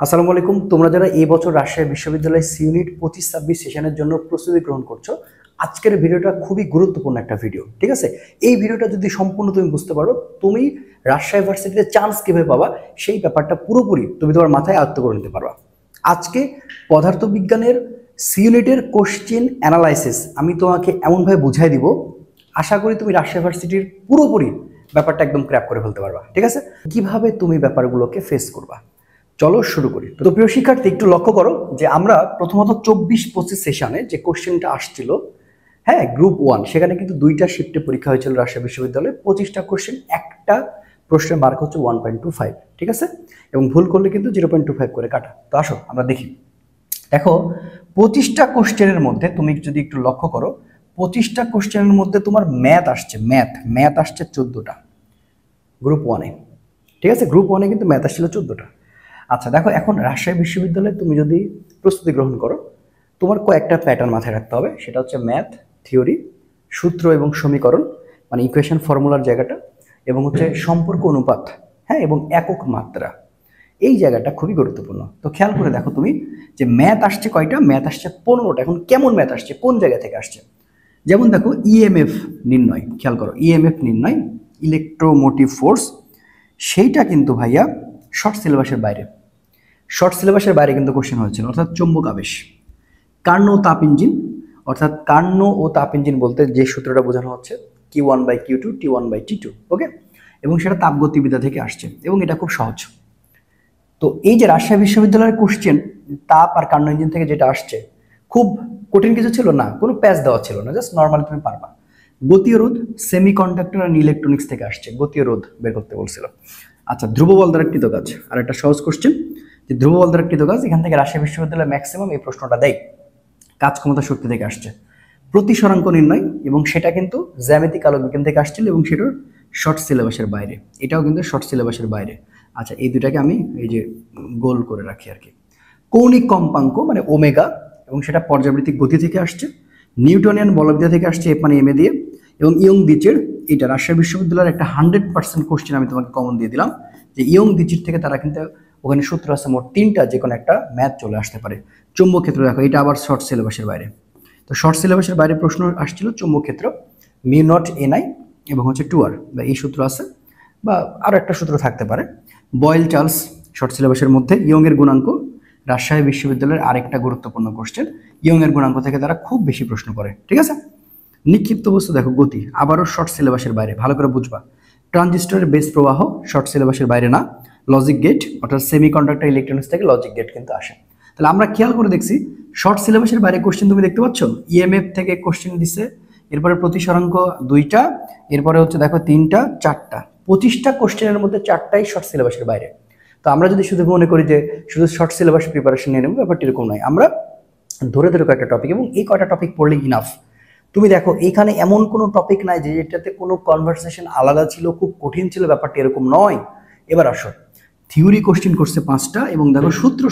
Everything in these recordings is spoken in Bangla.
আসসালামু আলাইকুম। তোমরা যারা এই বছর রাজশাহী বিশ্ববিদ্যালয়ের ইউনিট 25-26 সেশনের জন্য প্রস্তুতি গ্রহণ করছো, আজকের ভিডিওটা খুবই গুরুত্বপূর্ণ একটা ভিডিও। ঠিক আছে, এই ভিডিওটা যদি সম্পূর্ণ তুমি বুঝতে পারো, তুমি রাজশাহী ভার্সিটিতে চান্স কিভাবে পাবা সেই ব্যাপারটা পুরোপুরি তুমি তোমার মাথায় আয়ত্ত করে নিতে পারবা। আজকে পদার্থবিজ্ঞানের ইউনিটের কোশ্চেন অ্যানালাইসিস আমি তোমাকে এমনভাবে বুঝাই দিব, আশা করি তুমি রাজশাহী ভার্সিটির পুরোপুরি ব্যাপারটা একদম ক্র্যাপ করে ফেলতে পারবা। ঠিক আছে, কিভাবে তুমি ব্যাপারগুলোকে ফেস করবা। চলো শুরু করি। তো প্রিয় শিক্ষার্থী, একটু লক্ষ্য করো যে আমরা প্রথমত 24-25 সেশনে যে কোশ্চেনটা আসছিল, হ্যাঁ গ্রুপ 1, সেখানে কিন্তু 2টা শিফটে পরীক্ষা হয়েছিল রাজশাহী বিশ্ববিদ্যালয়ে। 25টা কোশ্চেন, একটা প্রশ্নের মার্ক হচ্ছে 1.25। ঠিক আছে, এবং ভুল করলে কিন্তু 0.25 করে কাটা। তো আসো আমরা দেখি। দেখো, 25টা কোশ্চেনের মধ্যে তুমি যদি একটু লক্ষ্য করো, 25টা কোশ্চেনের মধ্যে তোমার ম্যাথ আসছে, ম্যাথ আসছে 14টা গ্রুপ 1-এ। ঠিক আছে, গ্রুপ 1-এ কিন্তু ম্যাথ আসছিল 14টা। আচ্ছা দেখো, এখন রাজশাহী বিশ্ববিদ্যালয়ে তুমি যদি প্রস্তুতি গ্রহণ করো, তোমার কয়েকটা প্যাটার্ন মাথায় রাখতে হবে। সেটা হচ্ছে ম্যাথ, থিওরি, সূত্র এবং সমীকরণ, মানে ইকুয়েশন ফর্মুলার জায়গাটা, এবং হচ্ছে সম্পর্ক অনুপাত, হ্যাঁ, এবং একক মাত্রা। এই জায়গাটা খুবই গুরুত্বপূর্ণ। তো খেয়াল করে দেখো তুমি যে ম্যাথ আসছে কয়টা, ম্যাথ আসছে 15টা। এখন কেমন ম্যাথ আসছে, কোন জায়গা থেকে আসছে? যেমন দেখো, ইএমএফ নির্ণয়, খেয়াল করো, ইএমএফ নির্ণয়, ইলেকট্রোমোটিভ ফোর্স, সেইটা কিন্তু ভাইয়া শর্ট সিলেবাসের বাইরে। শর্ট সিলেবাসের বাইরে কিন্তু কোশ্চেন হয়েছিল, অর্থাৎ চৌম্বক আবেশ। কার্নো তাপ ইঞ্জিন, অর্থাৎ কার্নো ও তাপ ইঞ্জিন বলতে যে সূত্রটা বোঝানো হচ্ছে Q1/Q2 T1/T2, ওকে, এবং সেটা তাপগতিবিদ্যা থেকে আসছে এবং এটা খুব সহজ। তো এই যে রাজশাহী বিশ্ববিদ্যালয়ের কোশ্চেন তাপ আর কার্নো ইঞ্জিন থেকে যেটা আসছে, খুব কঠিন কিছু ছিল না, কোনো প্যাচ দেওয়া ছিল না, জাস্ট নর্মাল তুমি পারবা। গতীয় রোধ, সেমিকন্ডাক্টর আর ইলেকট্রনিক্স থেকে আসছে, গতীয় রোধ বের করতে বলছিল। আচ্ছা, ধ্রুব বল দ্বারা কৃতকাজ, আর একটা সহজ কোশ্চেন যে ধ্রুব বল দ্বারা কৃতকাজ, এখান থেকে রাজশাহী বিশ্ববিদ্যালয় ম্যাক্সিমাম এই প্রশ্নটা দেয়। কাজ ক্ষমতা শক্তি থেকে আসছে। প্রতিসরাঙ্ক নির্ণয়, এবং সেটা কিন্তু জ্যামিতিক আলোক বিজ্ঞান থেকে আসছিল এবং সেটার শর্ট সিলেবাসের বাইরে, এটাও কিন্তু শর্ট সিলেবাসের বাইরে। আচ্ছা, এই দুটাকে আমি এই যে গোল করে রাখি আর কি। কৌণিক কম্পাঙ্ক মানে ওমেগা, এবং সেটা পর্যাবৃত্তিক গতি থেকে আসছে। নিউটনিয়ান বলবিদ্যা থেকে আসছে, এফ মানে এম এ দিয়ে। এবং ইয়ং দিচের, এটা রাজশাহী বিশ্ববিদ্যালয়ের একটা 100% কোশ্চেন আমি তোমাকে কমন দিয়ে দিলাম, যে ইয়ং দিচির থেকে তারা কিন্তু, ওখানে সূত্র আছে মোট 3টা, যে কোনো একটা ম্যাথ চলে আসতে পারে। চৌম্বক ক্ষেত্র দেখো, এটা আবার শর্ট সিলেবাসের বাইরে। তো শর্ট সিলেবাসের বাইরে প্রশ্ন আসছিল চৌম্বক ক্ষেত্র, মিউ নট এনআই এবং হচ্ছে 2r, বা এই সূত্র আছে, বা আরও একটা সূত্র থাকতে পারে। বয়েল চার্লস শর্ট সিলেবাসের মধ্যে। ইয়ং এর গুণাঙ্ক, রাজশাহী বিশ্ববিদ্যালয়ের আরেকটা গুরুত্বপূর্ণ কোশ্চেন, ইয়ং এর গুণাঙ্ক থেকে তারা খুব বেশি প্রশ্ন করে। ঠিক আছে, নিক্ষিপ্ত বস্তু দেখো গতি, আবারও শর্ট সিলেবাসের বাইরে, ভালো করে বুঝবা। ট্রানজিস্টরের বেস প্রবাহ শর্ট সিলেবাসের বাইরে না। লজিক গেট, অর্থাৎ সেমিকন্ডাক্টর ইলেকট্রনিক্স থেকে লজিক গেট কিন্তু আসে। তাহলে আমরা খেয়াল করে দেখছি, শর্ট সিলেবাসের বাইরে কোশ্চেন তুমি দেখতে পাচ্ছ, ইএমএফ থেকে কোশ্চেন দিছে, এরপরে প্রতিসরাঙ্ক 2টা, এরপরে হচ্ছে দেখো 3টা, 4টা। 25টা কোশ্চেনের মধ্যে 4টাই শর্ট সিলেবাসের বাইরে। তো আমরা যদি শুধু মনে করি যে শুধু শর্ট সিলেবাস প্রিপারেশন নিয়ে নেব, ব্যাপারটা এরকম নয়। আমরা ধরে ধরে কয়েকটা টপিক, এবং এই কয়টা টপিক পড়লে ইনাফ। তুমি দেখো, এখানে এমন কোনো টপিক নাই যে যেটাতে কোনো কনভারসেশন আলাদা ছিল, খুব কঠিন ছিল, ব্যাপারটা এরকম নয়। এবার আসো, থিওরি কোশ্চেন করছে 5টা, এবং দেখো সূত্র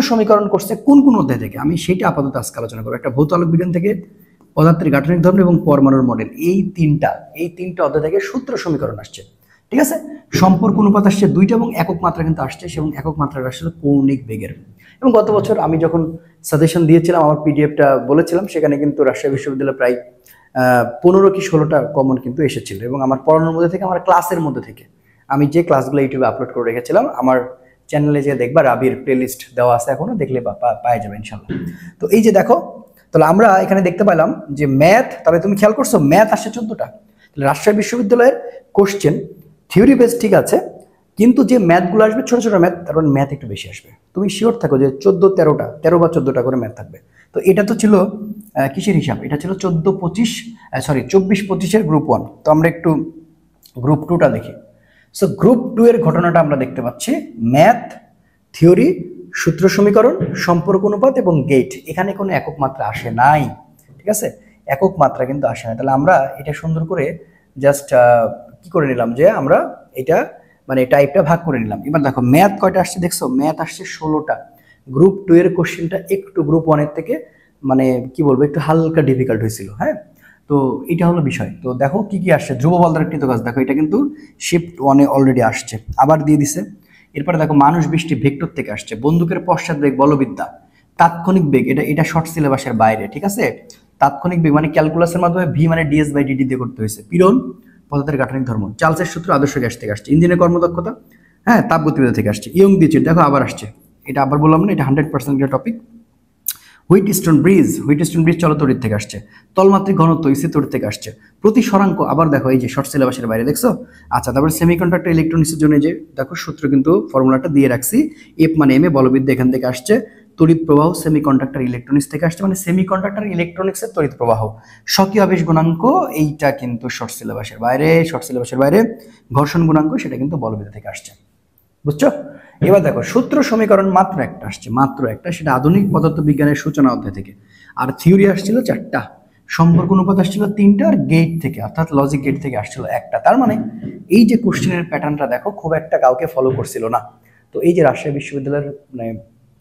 সমীকরণ করছে কোন কোন অধ্যায় থেকে, আমি সেটা আপাতত আজকে আলোচনা করবো। একটা ভৌত আলোক বিজ্ঞান থেকে, পদার্থের গাঠনিক ধর্ম এবং পরমাণুর মডেল, এই তিনটা অধ্যায় থেকে সূত্র সমীকরণ আসছে। ঠিক আছে, সম্পর্ক অনুপাত আসছে 2টা, এবং একক মাত্রা কিন্তু আসছে, এবং একক মাত্রা আসলে কৌণিক বেগের। এবং গত বছর আমি যখন সাজেশন দিয়েছিলাম, আমার পিডিএফটা বলেছিলাম, সেখানে কিন্তু রাজশাহী বিশ্ববিদ্যালয়ে প্রায় 15 কি 16টা কমন কিন্তু এসেছিল। এবং আমার পড়ানোর মধ্যে থেকে, আমার ক্লাসের মধ্যে থেকে, আমি যে ক্লাসগুলো ইউটিউবে আপলোড করে রেখেছিলাম, আমার চ্যানেলে যে দেখবা, রাবির প্লেলিস্ট দেওয়া আছে এখনো, দেখলে পাওয়া যাবে ইনশাল্লাহ। তো এই যে দেখো, তাহলে আমরা এখানে দেখতে পেলাম যে ম্যাথ, তাহলে তুমি খেয়াল করছো ম্যাথ আসছে 14টা। তাহলে রাজশাহী বিশ্ববিদ্যালয়ের কোশ্চেন থিওরি বেস ঠিক আছে, কিন্তু যে ম্যাথগুলো আসবে ছোট ছোট ম্যাথ, তার মানে ম্যাথ একটু বেশি আসবে। তুমি শিওর থাকো যে 13 বা 14টা করে ম্যাথ থাকবে। তো এটা তো ছিল কিসের হিসাব, এটা ছিল 24-25 গ্রুপ 1। তো আমরা একটু গ্রুপ 2টা দেখি। সো গ্রুপ 2 এর ঘটনাটা আমরা দেখতে পাচ্ছি, ম্যাথ, থিওরি, সূত্র সমীকরণ, সম্পর্ক অনুপাত এবং গেট। এখানে কোনো একক মাত্রা আসে নাই। ঠিক আছে, একক মাত্রা কিন্তু আসে না। তাহলে আমরা এটা সুন্দর করে জাস্ট কি করে নিলাম, যে আমরা এটা মানে টাইপটা ভাগ করে নিলাম। এবার দেখো ম্যাথ কয়টা আসছে দেখছো, ম্যাথ আসছে 16টা। গ্রুপ 2 এর কোশ্চেনটা একটু গ্রুপ 1 এর থেকে মানে কি বলবো, একটু হালকা ডিফিকাল্ট হয়েছিল। হ্যাঁ, তো এটা হলো বিষয়। তো দেখো কি কি আসছে, ধ্রুব বল দ্বারা কৃতকাজ, দেখো এটা কিন্তু শিফট 1-এ অলরেডি আসছে, আবার দিয়ে দিছে। এরপরে দেখো মানুষ বৃষ্টি ভেক্টর থেকে আসছে। বন্দুকের পশ্চাৎ বেগ বলবিদ্যা। তাৎক্ষণিক বেগ এটা শর্ট সিলেবাসের বাইরে, ঠিক আছে। তাৎক্ষণিক বেগ মানে ক্যালকুলাসের মাধ্যমে ভি মানে ডিএস বাই ডিটি দিয়ে করতে হয়েছে। পীড়ন পদার্থের গাঠনিক ধর্ম। চার্লসের সূত্র আদর্শ গ্যাস থেকে আসছে। ইঞ্জিনের কর্মদক্ষতা, হ্যাঁ, তাপগতিবিদ্যা থেকে আসছে। ইয়ং দিচ্ছে, দেখো আবার আসছে, এটা আবার বললাম না, এটা 100% টপিক। হুইটস্টোন ব্রিজ চলতরিৎ থেকে আসছে। তলমাত্রিক ঘনত্ব স্থির তড়িৎ থেকে আসছে। প্রতিসরাঙ্ক আবার দেখো এই যে শর্ট সিলেবাসের বাইরে, দেখছো। আচ্ছা, তারপরে সেমিকন্ডাক্টর ইলেকট্রনিক্সের জন্য যে দেখো সূত্র কিন্তু ফর্মুলাটা দিয়ে রাখছি। এফ মানে এম এ, বলবিদ্যা এখান থেকে আসছে। তড়িৎ প্রবাহ সেমিকন্ডাক্টর ইলেকট্রনিক্স থেকে আসছে, মানে সেমিকন্ডাক্টর ইলেকট্রনিক্সের তড়িৎ প্রবাহ। স্বকীয় আবেশ গুণাঙ্ক এইটা কিন্তু শর্ট সিলেবাসের বাইরে। ঘর্ষণ গুণাঙ্ক সেটা কিন্তু বলবিদ্যা থেকে আসছে, বুঝছো। এবার দেখো সূত্র সমীকরণ মাত্র একটা, সেটা আধুনিক পদার্থ বিজ্ঞানের সূচনা অধ্যায় থেকে। আর থিওরি আসছিল 4টা, সম্পর্ক অনুপাত আসছিল 3টা, আর গেট থেকে অর্থাৎ লজিক গেট থেকে আসছিল একটা। তার মানে এই যে কোশ্চেনের প্যাটার্নটা দেখো খুব একটা কাউকে ফলো করছিল না। তো এই যে রাজশাহী বিশ্ববিদ্যালয়ের মানে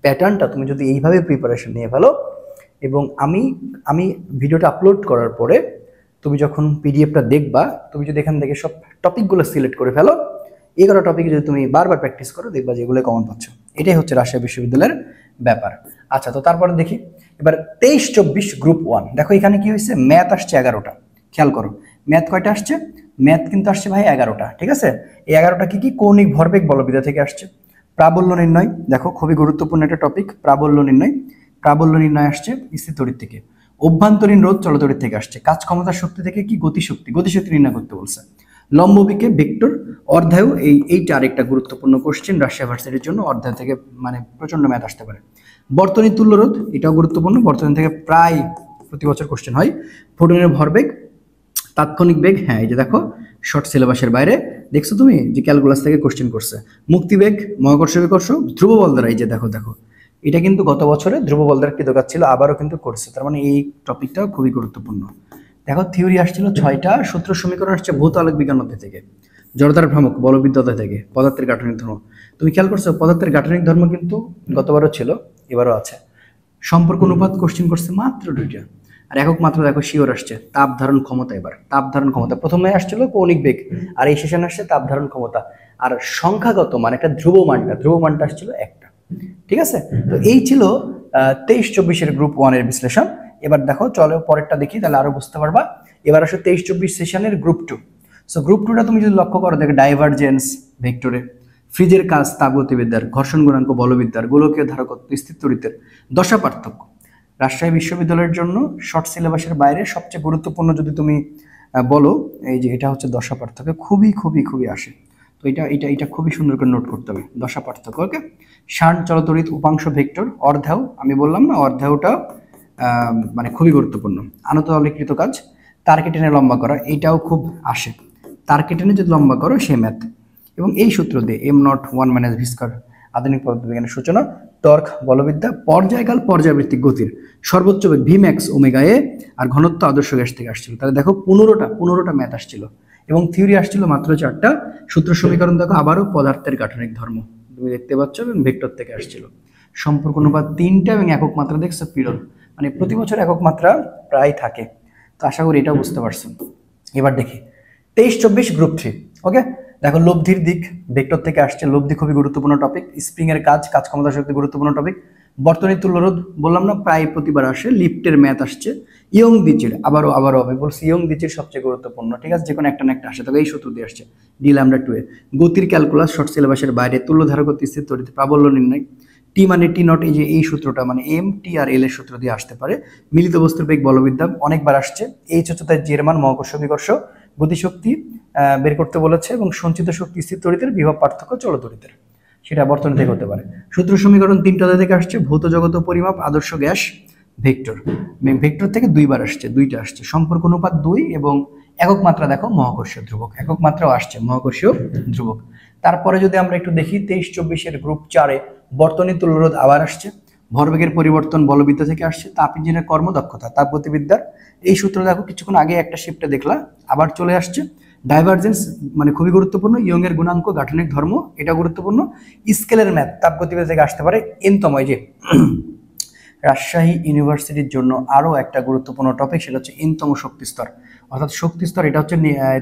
প্যাটার্নটা তুমি যদি এইভাবে প্রিপারেশন নিয়ে ফেলো, এবং আমি ভিডিওটা আপলোড করার পরে তুমি যখন পিডিএফটা দেখবা, তুমি যদি এখান থেকে সব টপিকগুলো সিলেক্ট করে ফেলো, 11 টপিক যদি তুমি বারবার প্র্যাকটিস করো, দেখবা যে এগুলো কমন পাচ্ছ। এটাই হচ্ছে রাজশাহী বিশ্ববিদ্যালয়ের ব্যাপার। আচ্ছা, তো তারপরে দেখি এবার 23-24 গ্রুপ 1। দেখো এখানে কি হয়েছে, ম্যাথ আসছে 11টা। খেয়াল করো ম্যাথ কয়টা আসছে, ম্যাথ কিন্তু আসছে ভাই 11টা, ঠিক আছে। এই 11টা কি কৌণিক ভরবেগ বলবিদ্যা থেকে আসছে। প্রাবল্য নির্ণয়, দেখো খুবই গুরুত্বপূর্ণ একটা টপিক, প্রাবল্য নির্ণয় আসছে স্থির তড়িৎ থেকে। অভ্যন্তরীণ রোধ চলতড়িৎ থেকে আসছে। কাজ ক্ষমতার শক্তি থেকে কি গতিশক্তি নির্ণয় করতে বলছে। লম্ববিকে ভেক্টর অর্ধায়ু, এইটা আরেকটা গুরুত্বপূর্ণ কোশ্চেন রাজশাহী ভার্সিটির জন্য। অর্ধায়ু থেকে মানে প্রচন্ড ম্যাথ আসতে পারে। বর্তনী তুল্যরোধ, এটাও গুরুত্বপূর্ণ, বর্তনী থেকে প্রায় প্রতি বছর কোশ্চেন হয়। ফোটনের ভরবেগ, তাৎক্ষণিক বেগ, হ্যাঁ এই যে দেখো শর্ট সিলেবাসের বাইরে, দেখছো তুমি যে ক্যালকুলাস থেকে কোশ্চেন করছে। মুক্তিবেগ, মহাকর্ষ বিকর্ষ, ধ্রুব বল দ্বারা, এই যে দেখো এটা কিন্তু গত বছরে ধ্রুব বল দ্বারা কৃতকাজ ছিল, আবারও কিন্তু করছে। তার মানে এই টপিকটাও খুবই গুরুত্বপূর্ণ। দেখো থিওরি আসছিল 6টা, সূত্র সমীকরণ আসছে ভৌত আলোক বিজ্ঞান অধ্যায় থেকে। জড়তার ভ্রামক বলবিদ্যা অধ্যায় থেকে। পদার্থের গাঠনিক ধর্ম, তুমি খেয়াল করছো পদার্থের গাঠনিক ধর্ম কিন্তু গতবারও ছিল, এবারও আছে। সম্পর্ক অনুপাত কোশ্চেন করছে মাত্র 2টা। আর একক মাত্র দেখো শিওর আসছে তাপ ধারণ ক্ষমতা। এবার তাপ ধারণ ক্ষমতা প্রথমে আসছিল কৌণিক বেগ, আর এই সেশন আসছে তাপ ধারণ ক্ষমতা। আর সংখ্যাগত মানে একটা ধ্রুব মানটা আসছিল একটা, ঠিক আছে। তো এই ছিল 23-24 গ্রুপ 1 এর বিশ্লেষণ। এবার দেখো চলো পরেরটা দেখি, তাহলে আরো বুঝতে পারবা। এবার আসলে 23-24 সেশনের গ্রুপ 2। সো গ্রুপ 2টা তুমি যদি লক্ষ্য করো, দেখো ডাইভারজেন্স ভেক্টরে, ফ্রিজের কাজ তাপগতিবিদ্যার, ঘর্ষণ গুণাঙ্ক বলবিদ্যার, গোলকীয় ধারকত্ব স্থির তড়িতের, দশা পার্থক্য। রাজশাহী বিশ্ববিদ্যালয়ের জন্য শর্ট সিলেবাসের বাইরে সবচেয়ে গুরুত্বপূর্ণ যদি তুমি বলো, এই যে এটা হচ্ছে দশা পার্থক্য, খুবই আসে। তো এটা খুবই সুন্দর করে নোট করতে হবে, দশা পার্থক্য। ওকে, শান্ট চলতড়িৎ উপাংশ ভেক্টর, অর্ধায়ু, আমি বললাম না অর্ধায়ুটা মানে খুবই গুরুত্বপূর্ণ। আনুতলিকৃত কাজ, তারকে টেনে লম্বা করা, এইটাও খুব আসে। তারকে টেনে যদি লম্বা করো সে ম্যাথ। এবং এই সূত্র দিয়ে m0 - v², আধুনিক পদার্থবিজ্ঞানের সূচনা। টর্ক বলবিদ্যা, পর্যায়কাল পর্যায়বৃত্তিক গতির, সর্বোচ্চ বেগ ভিম্যাক্স ওমেগা এ, আর ঘনত্ব আদর্শ গ্যাস থেকে আসছিল। তাহলে দেখো 15টা ম্যাথ আসছিল, এবং থিওরি আসছিল মাত্র 4টা। সূত্র সমীকরণ দেখো আবারও পদার্থের গাঠনিক ধর্ম তুমি দেখতে পাচ্ছ, এবং ভেক্টর থেকে আসছিল। সম্পর্ক অনুপাত 3টা, এবং একক মাত্রা দেখছো পীড়ন, মানে প্রতি বছর একক মাত্রা প্রায় থাকে। তো আশা করি এটাও বুঝতে পারছেন। এবার দেখি 23-24 গ্রুপ 3। ওকে, দেখো লব্ধির দিক ভেক্টর থেকে আসছে। লব্ধি খুবই গুরুত্বপূর্ণ টপিক। স্প্রিং এর কাজ ক্ষমতা শক্তি গুরুত্বপূর্ণ টপিক। বর্তনী তুল্যরোধ বললাম না, প্রায় প্রতিবার আসে। লিফটের ম্যাথ আসছে। ইয়ং দিচির আবারও আমি বলছি ইয়ং দিচির সবচেয়ে গুরুত্বপূর্ণ, ঠিক আছে, যে কোনো একটা না একটা আসে। তবে এই সূত্র দিয়ে আসছে d λ2 এ। গতির ক্যালকুলাস শর্ট সিলেবাসের বাইরে। তুল্য ধারকত্ব স্থির তড়িৎ, প্রাবল্য নির্ণয়। টি মানে টি নট, এই যে এই সূত্রটা মানে এম টি আর এল এর সূত্র দিয়ে আসতে পারে। মিলিত বস্তুর বেগ বলবিদ্যা অনেকবার আসছে। এইচ হচ্ছে তার জের মান, মহাকর্ষ বিকর্ষ, গতিশক্তি বের করতে বলেছে, এবং সঞ্চিত শক্তি স্থির তড়িতের, বিভব পার্থক্য চলতড়িতের, সেটা বর্তনী থেকে হতে পারে। সূত্র সমীকরণ 3টা থেকে আসছে। ভৌত জগত পরিমাপ, আদর্শ গ্যাস, ভেক্টর থেকে 2বার আসছে, 2টা আসছে। সম্পর্ক অনুপাত 2, এবং একক মাত্রা দেখো মহাকর্ষীয় ধ্রুবক, একক মাত্রাও আসছে মহাকর্ষীয় ধ্রুবক। তারপরে যদি আমরা একটু দেখি 23-24 গ্রুপ 4-এ বর্তনী তুল্যরোধ আবার আসছে। ভরবেগের পরিবর্তন বলবিদ্যা থেকে আসছে। তাপ ইঞ্জিনের কর্মদক্ষতা, তাপগতিবিদ্যার এই সূত্র দেখো কিছুক্ষণ আগে একটা শিফটে দেখলা, আবার চলে আসছে। ডাইভারজেন্স মানে খুবই গুরুত্বপূর্ণ। ইয়ং এর গুণাঙ্ক, গাঠনিক ধর্ম, এটা গুরুত্বপূর্ণ। স্কেলের ম্যাথ তাপগতিবিদ্যা থেকে আসতে পারে। এনতম, যে রাজশাহী ইউনিভার্সিটির জন্য আরো একটা গুরুত্বপূর্ণ টপিক, সেটা হচ্ছে এনতম শক্তি স্তর, অর্থাৎ শক্তি স্তর। এটা হচ্ছে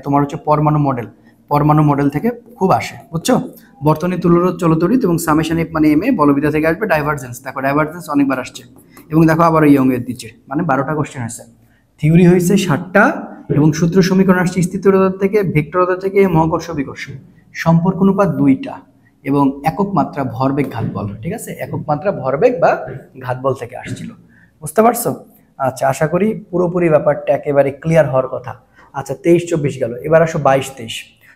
তোমার হচ্ছে পরমাণু মডেল। পরমাণু মডেল থেকে খুব আসে, বুঝছো? বর্তনী তুল্যরোধ চলতরিৎ এবং সামেশন এফ মানে এম এ বলবিদ্যা থেকে আসবে। ডাইভারজেন্স, দেখো ডাইভারজেন্স অনেকবার আসছে এবং দেখো আবার ইয়ং এর দিচ্ছে, মানে 12টা কোশ্চেন হয়েছে। থিওরি হয়েছে 7টা এবং সূত্র সমীকরণ আসছে স্থিতিরোধ থেকে, ভেক্টর থেকে, মহাকর্ষ বিকর্ষ, সম্পর্ক অনুপাত 2টা এবং একক মাত্রা ভরবেগ ঘাতবল। ঠিক আছে, একক মাত্রা ভরবেগ বা ঘাতবল থেকে আসছিল, বুঝতে পারছো? আচ্ছা, আশা করি পুরোপুরি ব্যাপারটা একেবারে ক্লিয়ার হওয়ার কথা। আচ্ছা, 23-24 গেল, এবার আসো 22-23।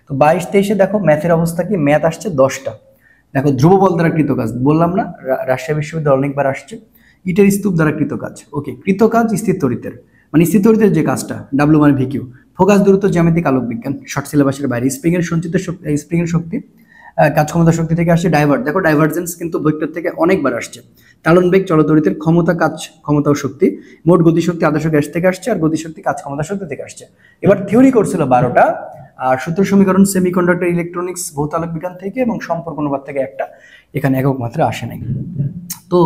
তো 22-23-এ দেখো ম্যাথের অবস্থা কি, ম্যাথ আসছে 10টা। দেখো ধ্রুব বল দ্বারা কৃতকাজ, বললাম না রাজশাহী বিশ্ববিদ্যালয় অনেকবার আসছে। ইটের স্তূপ দ্বারা কৃতকাজ, ওকে, কৃতকাজ স্থির তড়িতের, মানে স্থির তড়িতের যে কাজটা, ডাব্লিউ মানে ভিকিউ। ফোকাস দূরত্ব জ্যামিতিক আলোক বিজ্ঞান, শর্ট সিলেবাসের বাইরে। স্প্রিং এর সঞ্চিত শক্তি, স্প্রিং এর শক্তি কাজ ক্ষমতা শক্তি থেকে আসছে। দেখো ডাইভারজেন্স কিন্তু ভেক্টর থেকে অনেকবার আসছে। তালন বেগ চলতরিতের ক্ষমতা, কাজ ক্ষমতা ও শক্তি। মোট গতিশক্তি আদর্শ গ্যাস থেকে আসছে, আর গতিশক্তি কাজ ক্ষমতা শক্তি থেকে আসছে। এবার থিওরি করছিল 12টা, আর সূত্র সমীকরণ সেমিকন্ডাক্টর ইলেকট্রনিক্স ভৌত আলোক বিজ্ঞান থেকে এবং সম্পর্ক অনুপাত থেকে একটা, এখানে একক মাত্রা আসে নাই। তো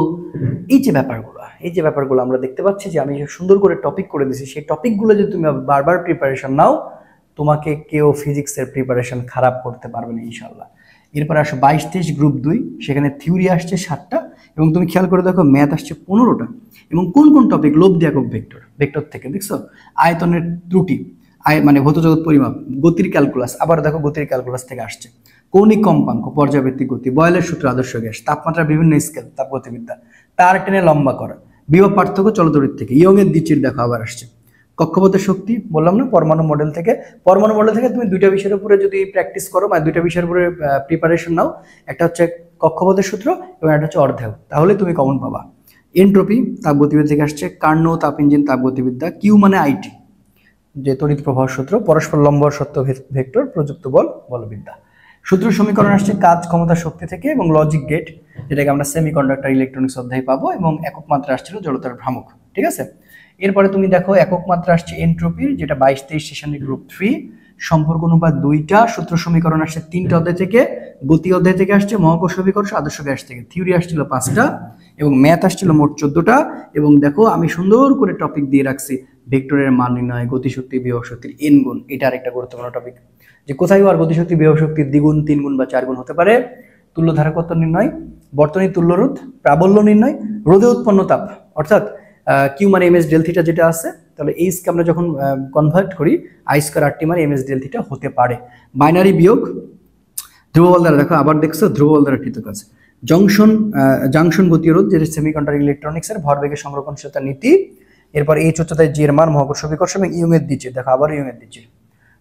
এই যে ব্যাপারগুলো আমরা দেখতে পাচ্ছি যে আমি সুন্দর করে টপিক করে দিয়েছি, সেই টপিকগুলো যদি তুমি বারবার প্রিপারেশন নাও, তোমাকে কেউ ফিজিক্সের প্রিপারেশন খারাপ করতে পারবে না ইনশাল্লাহ। এরপর আসো 22-23 গ্রুপ 2, সেখানে থিওরি আসছে 7টা এবং তুমি খেয়াল করে দেখো ম্যাথ আসছে 15টা। এবং কোন কোন টপিক, লব্ধি একক ভেক্টর থেকে, দেখছো? আয়তনের ত্রুটি, মানে ভৌত জগৎ পরিমাপ, গতির ক্যালকুলাস, আবার দেখো গতির ক্যালকুলাস থেকে আসছে। কৌণিক কম্পাঙ্ক, পর্যাবৃত্তিক গতি, বয়েলের সূত্র, আদর্শ গ্যাস, তাপমাত্রা বিভিন্ন স্কেল, তাপগতিবিদ্যা, তার টেনে লম্বা করা, বিভব পার্থক্য চলতরিৎ থেকে, ইয়ং এর দ্বিচির দেখো আবার আসছে। কক্ষপথের শক্তি বললাম না, পরমাণু মডেল থেকে। পরমাণু মডেল থেকে তুমি 2টা বিষয়ের উপরে যদি প্র্যাকটিস করো, মানে 2টা বিষয়ের উপরে প্রিপারেশন নাও, একটা হচ্ছে কক্ষপথের সূত্র এবং একটা হচ্ছে অর্ধেয়, তাহলে তুমি কমন পাবা। এনট্রপি তাপগতিবিদ্যা থেকে আসছে। কার্নো তাপ ইঞ্জিন তাপগতিবিদ্যা। কিউ মানে আইটি, যে তড়িৎ প্রবাহ সূত্র, পরস্পর লম্ব সত্য ভেক্টর, প্রযুক্ত বল, বলবিদ্যা। সূত্র সমীকরণ আসছে কাজ ক্ষমতা শক্তি থেকে এবং লজিক গেট, যেটাকে আমরা সেমিকন্ডাক্টর ইলেকট্রনিক্স অধ্যায় পাবো, এবং একক মাত্রা আসছিল জড়তার ভ্রামক। ঠিক আছে, এরপরে তুমি দেখো একক মাত্রা আসছে এনট্রপির, যেটা 22-23 সেশনের গ্রুপ 3। সম্পর্ক অনুপাত 2টা। সূত্র সমীকরণ আসছে 3টা অধ্যায় থেকে, গতি অধ্যায় থেকে আসছে, মহাকর্ষ বিকর্ষ, আদর্শ গ্যাস থেকে। থিওরি আসছিল 5টা এবং ম্যাথ আসছিল মোট 14টা। এবং দেখো আমি সুন্দর করে টপিক দিয়ে রাখছি, ভেক্টরের মান নির্ণয়, গতিশক্তি, বিভব শক্তির এন গুণ, এটা আরেকটা গুরুত্বপূর্ণ টপিক, যে কোথায় আর গতিশক্তি বিভব শক্তির দ্বিগুণ, 3 গুণ বা 4 গুণ হতে পারে। তুল্য ধারকত্ব নির্ণয়, বর্তনী তুল্যরোধ, প্রাবল্য নির্ণয়, রোধে উৎপন্ন তাপ, অর্থাৎ কিউ মানে এম এস ডেল থিটা যেটা আছে, তাহলে এইচকে আমরা যখন কনভার্ট করি, আই স্কয়ার আর টি মানে এম এস ডেল থিটা হতে পারে। বাইনারি বিয়োগ, ধ্রুববল দ্বারা, দেখো আবার দেখছো ধ্রুববল দ্বারা কৃতকাজ। জাংশন গতিরোধ, যেটা সেমিকন্ডাক্টর ইলেকট্রনিক্সের ভরবেগের সংরক্ষণশীলতা নীতি। এরপর এইচ উচ্চতায় জি এর মান, মহাকর্ষ বিকর্ষ এবং ইয়ং এর দিচ্ছে, দেখো আবার ইয়ং এর দিচ্ছে,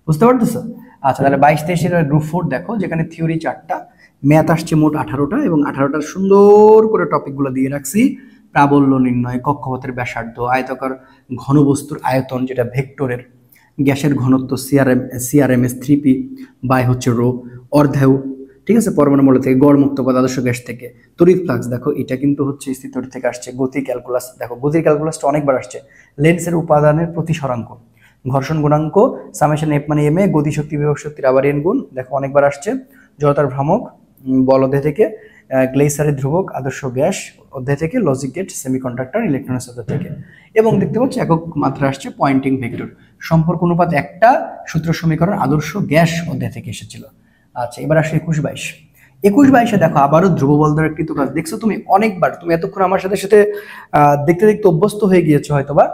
বুঝতে পারতেছো? আচ্ছা, তাহলে 22-23 গ্রুপ 4 দেখো, যেখানে থিওরি 4টা, ম্যাথ আসছে মোট 18টা এবং 18টার সুন্দর করে টপিকগুলো দিয়ে রাখছি। প্রাবল্য নির্ণয়, কক্ষপথের ব্যাসার্ধ, আয়তাকার ঘনবস্তুর আয়তন যেটা ভেক্টরের, গ্যাসের ঘনত্ব সিআরএমএস 3p বাই হচ্ছে রো, অর্ধেয়, ঠিক আছে, পরমাণু মডেল থেকে, গড় মুক্ত পদ আদর্শ গ্যাস থেকে। তড়িৎ ফ্লাক্স দেখো, এটা কিন্তু হচ্ছে স্থির তড়িৎ থেকে আসছে। গতি ক্যালকুলাস দেখো, গতির ক্যালকুলাসটা অনেকবার আসছে। লেন্সের উপাদানের প্রতিসরাঙ্ক, ঘর্ষণ গুণাঙ্ক, সামেশন এফ মানে এম এ, গতিশক্তি বিভব শক্তির আবার এন গুণ, দেখো অনেকবার আসছে। জড়তার ভ্রামক বল অধ্যায় থেকে, গ্লেইসারের ধ্রুবক, আদর্শ গ্যাস অধ্যায় থেকে, লজিক গেট সেমিকন্ডাক্টর ইলেকট্রনিক্স অধ্যায় থেকে। এবং দেখতে পাচ্ছি একক মাত্রা আসছে পয়েন্টিং ভেক্টর, সম্পর্ক অনুপাত 1টা, সূত্র সমীকরণ আদর্শ গ্যাস অধ্যায় থেকে এসেছিল। আচ্ছা, এবার আসে 21-22-এ দেখো আবারও ধ্রুববল দ্বারা কৃতকাজ। দেখছো তুমি অনেকবার, তুমি এতক্ষণ আমার সাথে সাথে দেখতে দেখতে অভ্যস্ত হয়ে গিয়েছো হয়তোবা,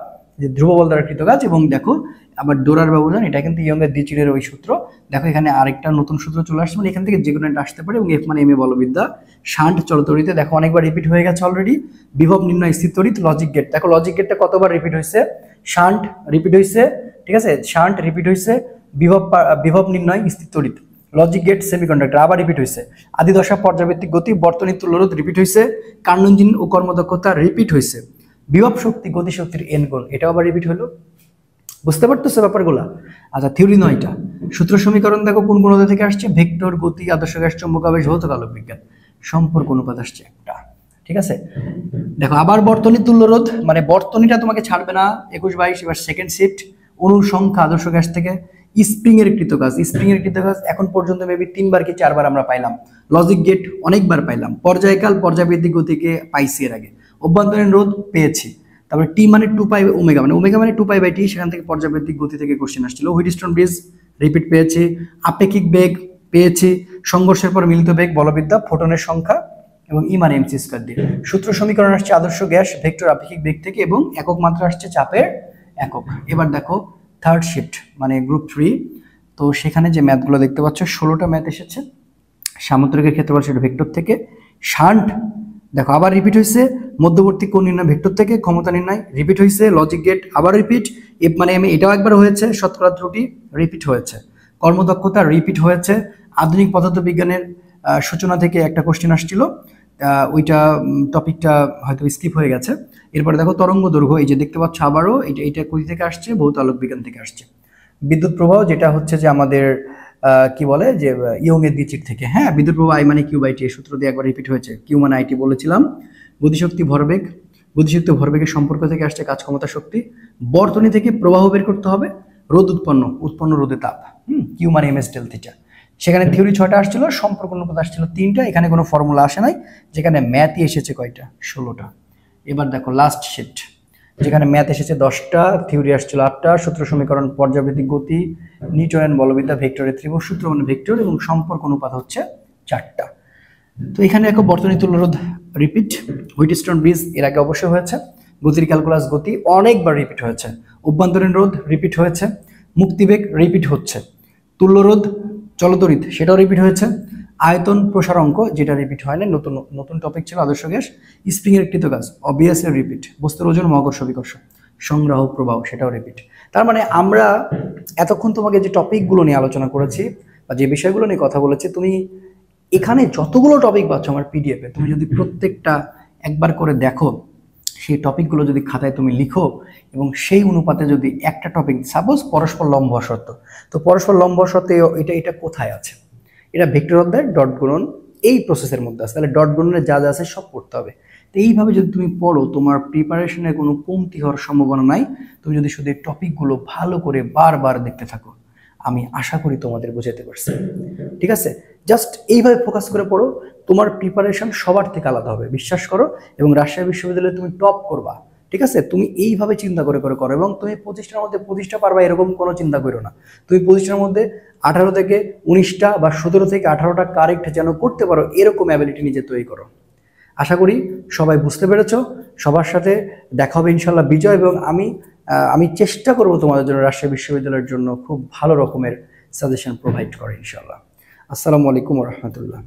যে ধ্রুববল দ্বারা কৃতকাজ। এবং দেখো আবার ডোরার ব্যবধান, এটা কিন্তু ইয়ং এর দ্বিচিরের ওই সূত্র। দেখো এখানে আরেকটা নতুন সূত্র চলে আসছে, মানে এখান থেকে যে কোনো একটা আসতে পারে। এবং এফ মানে এম এ বলবিদ্যা। শান্ট চলতরিতে দেখো অনেকবার রিপিট হয়ে গেছে অলরেডি। বিভব নির্ণয় স্থির তড়িৎ, লজিক গেট, দেখো লজিক গেটটা কতবার রিপিট হয়েছে, শান্ট রিপিট হয়েছে, ঠিক আছে, শান্ট রিপিট হয়েছে, বিভব নির্ণয় স্থির তড়িৎ, লজিক গেট সেমিকন্ডাক্টর আবার রিপিট হয়েছে, আদি দশা পর্যাবৃত্তিক গতি, বর্তনী তুল্যরোধ রিপিট হয়েছে, কার্ন ইঞ্জিন ও কর্মদক্ষতা রিপিট হয়েছে, বিভব শক্তি গতিশক্তির এন গুণ, এটাও আবার রিপিট হলো, বুঝতে পারতেছো ব্যাপারগুলা? আচ্ছা, থিওরি 9টা। সূত্র সমীকরণ দেখো কোন কোন থেকে আসছে, ভেক্টর, গতি, আদর্শ গ্যাস, চৌম্বকাবেশ, ভৌত আলোক বিজ্ঞান। সম্পর্ক অনুপাত আসছে একটা, ঠিক আছে। দেখো আবার বর্তনী তুল্যরোধ, মানে বর্তনীটা তোমাকে ছাড়বে না। 21-22 এবার সেকেন্ড শিফট। অণুর সংখ্যা আদর্শ গ্যাস থেকে। স্প্রিং এর কৃতকাজ, এখন পর্যন্ত মেবি 3বার কি 4বার আমরা পাইলাম। লজিক গেট অনেকবার পাইলাম। পর্যায়কাল, পর্যাবৃত্তিক গতিকে পাইছি এর আগে। অভ্যন্তরীণ রোধ পেয়েছি। তারপরে টি মানে 2 পাই ওমেগা, মানে ওমেগা মানে 2 পাই বাই টি, সেখান থেকে পর্যাবৃত্তিক গতি থেকে কোশ্চেন আসছিল। হুইটস্টোন ব্রিজ রিপিট পেয়েছি। আপেক্ষিক বেগ পেয়েছি, সংঘর্ষের পর মিলিত বেগ, বলবিদ্যা, ফোটনের সংখ্যা এবং ই মানে এমসি স্কয়ার দিয়ে। সূত্র সমীকরণ আসছে আদর্শ গ্যাস ভেক্টর আপেক্ষিক বেগ থেকে এবং একক মাত্রা আসছে চাপের একক। এবার দেখো থার্ড শিফট মানে গ্রুপ 3, তো সেখানে যে ম্যাথগুলো দেখতে পাচ্ছ 16টা ম্যাথ এসেছে। সামুদ্রিকের ক্ষেত্রফল সেটা ভেক্টর থেকে। শান্ট দেখো আবার রিপিট হয়েছে, মধ্যবর্তী কোণ নির্ণয় ভেক্টর থেকে, ক্ষমতা নির্ণয় রিপিট হয়েছে, লজিক গেট আবার রিপিট, মানে আমি এটাও একবার হয়েছে, শতকরা ত্রুটি রিপিট হয়েছে, কর্মদক্ষতা রিপিট হয়েছে। আধুনিক পদার্থবিজ্ঞানের সূচনা থেকে একটা কোশ্চেন আসছিল, ওইটা টপিকটা হয়তো স্কিপ হয়ে গেছে। এরপরে দেখো তরঙ্গ দৈর্ঘ্য, এই যে দেখতে পাচ্ছ আবারও এটা কোথা থেকে আসছে, ভৌত আলোক বিজ্ঞান থেকে আসছে। বিদ্যুৎ প্রবাহ যেটা হচ্ছে যে আমাদের কি বলে যে ইয়ং এর দ্বিচির থেকে, হ্যাঁ বিদ্যুৎ প্রবাহ আই মানে কিউ বাই টি, সূত্র দিয়ে একবার রিপিট হয়েছে, কিউ মানে আইটি বলেছিলাম। গতিশক্তি ভরবেগ, গতিশক্তি ভরবেগের সম্পর্ক থেকে আসছে কাজ ক্ষমতা শক্তি। বর্তনী থেকে প্রবাহ বের করতে হবে, রোদ উৎপন্ন রোদে তাপ, কিউ মানে এম এস ডেল থিটা। সেখানে থিওরি 6টা আসছিল, সম্পর্ক অনুপাত আসছিল 3টা, এখানে কোনো ফর্মুলা আসে নাই, যেখানে ম্যাথই এসেছে কয়টা, 16টা। এবার দেখো লাস্ট শিফট, যেখানে ম্যাথ এসেছে 10টা, থিওরি আসছিল 8টা, সূত্র সমীকরণ, পর্যাবৃত্তিক গতি, নিউটনের বলবিদ্যা, ভেক্টরের ত্রিভুজ সূত্র মানে ভেক্টর এবং সম্পর্ক অনুপাত হচ্ছে 4টা। তো এখানে দেখো বর্তনী তুল্যরোধ রিপিট, হুইটস্টোন ব্রিজ এর আগে অবশ্যই হয়েছে, গতির ক্যালকুলাস গতি অনেকবার রিপিট হয়েছে, অভ্যন্তরীণ রোধ রিপিট হয়েছে, মুক্তিবেগ রিপিট হচ্ছে, তুল্যরোধ চলতরিৎ সেটাও রিপিট হয়েছে, আয়তন প্রসার অঙ্ক যেটা রিপিট হয় না, নতুন টপিক ছিল আদর্শ গ্যাস, স্প্রিং এর কৃতকাজ অবভিয়াসলি রিপিট, বস্তুর ওজন মহাকর্ষ বিকর্ষ, সংগ্রহ প্রবাহ সেটাও রিপিট। তার মানে আমরা এতক্ষণ তোমাকে যে টপিকগুলো নিয়ে আলোচনা করেছি বা যে বিষয়গুলো নিয়ে কথা বলেছি, তুমি এখানে যতগুলো টপিক পাচ্ছ আমার পিডিএফে, তুমি যদি প্রত্যেকটা একবার করে দেখো, সেই টপিকগুলো যদি খাতায় তুমি লিখো এবং সেই অনুপাতে যদি একটা টপিক, সাপোজ পরস্পর লম্ব শর্ত, তো পরস্পর লম্ব শর্তে এটা কোথায় আছে, এটা ভেক্টর অধ্যায় ডট গুণন এই প্রসেসের মধ্যে আছে, তাহলে ডট গুণনের যা যা আছে সব পড়তে হবে। তো এইভাবে যদি তুমি পড়ো, তোমার প্রিপারেশনের কোনো কমতি হওয়ার সম্ভাবনা নাই। তুমি যদি শুধু এই টপিকগুলো ভালো করে বারবার দেখতে থাকো, আমি আশা করি তোমাদের বোঝাতে পারছি। ঠিক আছে, জাস্ট এইভাবে ফোকাস করে পড়ো, তোমার প্রিপারেশন সবার থেকে আলাদা হবে, বিশ্বাস করো, এবং রাজশাহী বিশ্ববিদ্যালয়ে তুমি টপ করবা। ঠিক আছে, তুমি এইভাবে চিন্তা করে করে করো, এবং তুমি 25টার মধ্যে 25টা পারবা এরকম কোনো চিন্তা করো না। তুমি 25টার মধ্যে 18 থেকে 19টা বা 17 থেকে 18টা কারেক্ট যেন করতে পারো, এরকম অ্যাবিলিটি নিজে তৈরি করো। আশা করি সবাই বুঝতে পেরেছো। সবার সাথে দেখা হবে ইনশাল্লাহ বিজয়, এবং আমি চেষ্টা করব তোমাদের জন্য রাজশাহী বিশ্ববিদ্যালয়ের জন্য খুব ভালো রকমের সাজেশন প্রোভাইড করে ইনশাল্লাহ। আসসালামু আলাইকুম ওয়া রাহমাতুল্লাহ।